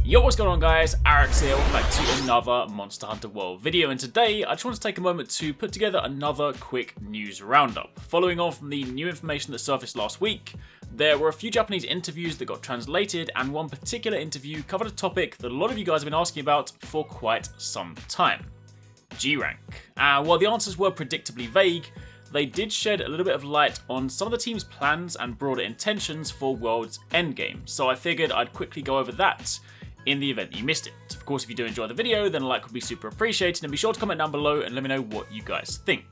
Yo, what's going on guys, Arekkz here, welcome back to another Monster Hunter World video, and today I just want to take a moment to put together another quick news roundup. Following on from the new information that surfaced last week, there were a few Japanese interviews that got translated, and one particular interview covered a topic that a lot of you guys have been asking about for quite some time: G-Rank. While the answers were predictably vague, they did shed a little bit of light on some of the team's plans and broader intentions for World's endgame, so I figured I'd quickly go over that in the event that you missed it. Of course, if you do enjoy the video, then a like would be super appreciated, and be sure to comment down below and let me know what you guys think.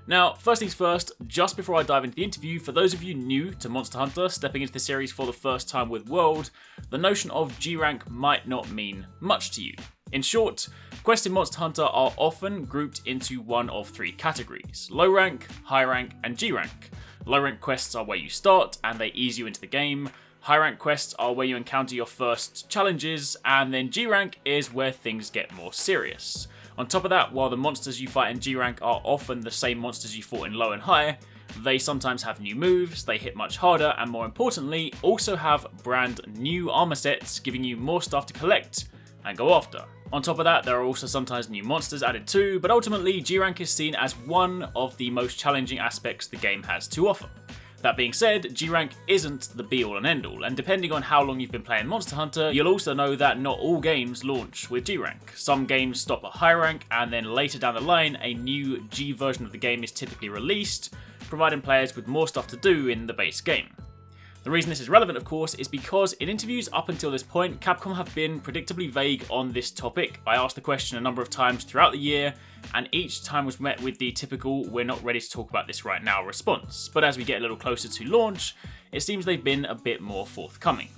Now, first things first, just before I dive into the interview, for those of you new to Monster Hunter, stepping into the series for the first time with World, the notion of G-Rank might not mean much to you. In short, quests in Monster Hunter are often grouped into one of three categories: low rank, high rank, and G-Rank. Low rank quests are where you start and they ease you into the game. High rank quests are where you encounter your first challenges, and then G-Rank is where things get more serious. On top of that, while the monsters you fight in G-Rank are often the same monsters you fought in low and high, they sometimes have new moves, they hit much harder, and more importantly, also have brand new armor sets, giving you more stuff to collect and go after. On top of that, there are also sometimes new monsters added too, but ultimately G-Rank is seen as one of the most challenging aspects the game has to offer. That being said, G-Rank isn't the be-all and end-all, and depending on how long you've been playing Monster Hunter, you'll also know that not all games launch with G-Rank. Some games stop at high rank, and then later down the line, a new G version of the game is typically released, providing players with more stuff to do in the base game. The reason this is relevant, of course, is because in interviews up until this point, Capcom have been predictably vague on this topic. I asked the question a number of times throughout the year, and each time was met with the typical "we're not ready to talk about this right now" response. But as we get a little closer to launch, it seems they've been a bit more forthcoming.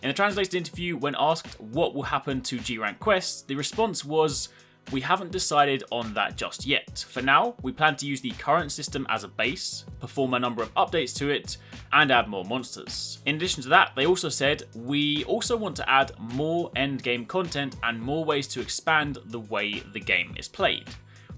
In the translated interview, when asked what will happen to G-Rank quests, the response was, "We haven't decided on that just yet. For now, we plan to use the current system as a base, perform a number of updates to it, and add more monsters." In addition to that, they also said, "We also want to add more endgame content and more ways to expand the way the game is played.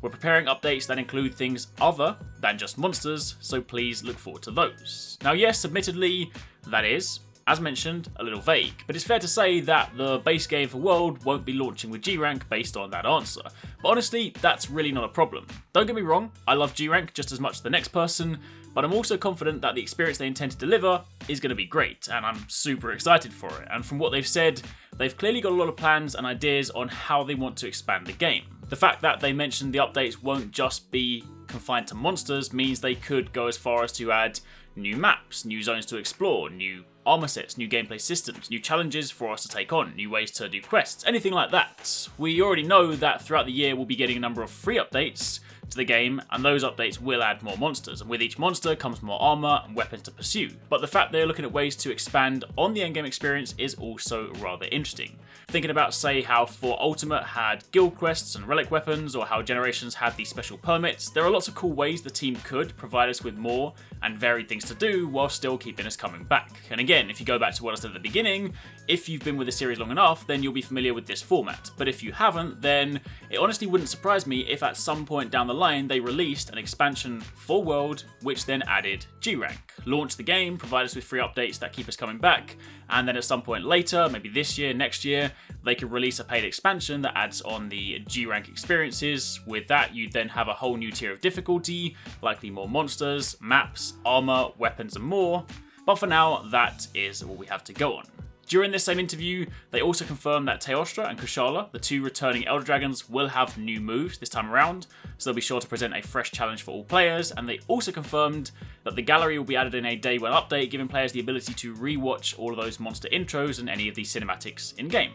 We're preparing updates that include things other than just monsters, so please look forward to those." Now yes, admittedly, that is, as mentioned, a little vague, but it's fair to say that the base game for World won't be launching with G-Rank based on that answer. But honestly, that's really not a problem. Don't get me wrong, I love G-Rank just as much as the next person, but I'm also confident that the experience they intend to deliver is going to be great, and I'm super excited for it. And from what they've said, they've clearly got a lot of plans and ideas on how they want to expand the game. The fact that they mentioned the updates won't just be confined to monsters means they could go as far as to add new maps, new zones to explore, new armor sets, new gameplay systems, new challenges for us to take on, new ways to do quests, anything like that. We already know that throughout the year we'll be getting a number of free updates to the game, and those updates will add more monsters, and with each monster comes more armor and weapons to pursue. But the fact they're looking at ways to expand on the endgame experience is also rather interesting. Thinking about, say, how 4 Ultimate had guild quests and relic weapons, or how Generations had these special permits, there are lots of cool ways the team could provide us with more and varied things to do while still keeping us coming back. And again, if you go back to what I said at the beginning, if you've been with the series long enough, then you'll be familiar with this format. But if you haven't, then it honestly wouldn't surprise me if at some point down the line they released an expansion for World which then added G-Rank. Launch the game, provide us with free updates that keep us coming back, and then at some point later, maybe this year, next year, they could release a paid expansion that adds on the G-Rank experiences. With that, you'd then have a whole new tier of difficulty, likely more monsters, maps, armor, weapons, and more. But for now, that is all we have to go on. During this same interview, they also confirmed that Teostra and Kushala, the 2 returning Elder Dragons, will have new moves this time around, so they'll be sure to present a fresh challenge for all players, and they also confirmed that the gallery will be added in a Day 1 update, giving players the ability to re-watch all of those monster intros and any of the cinematics in-game.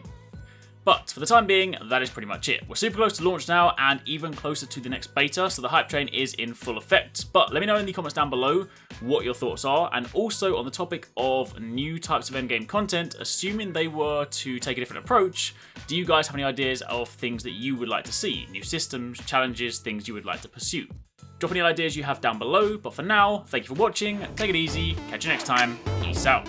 But for the time being, that is pretty much it. We're super close to launch now, and even closer to the next beta, so the hype train is in full effect. But let me know in the comments down below what your thoughts are, and also on the topic of new types of endgame content, assuming they were to take a different approach, do you guys have any ideas of things that you would like to see? New systems, challenges, things you would like to pursue? Drop any ideas you have down below, but for now, thank you for watching, take it easy, catch you next time, peace out.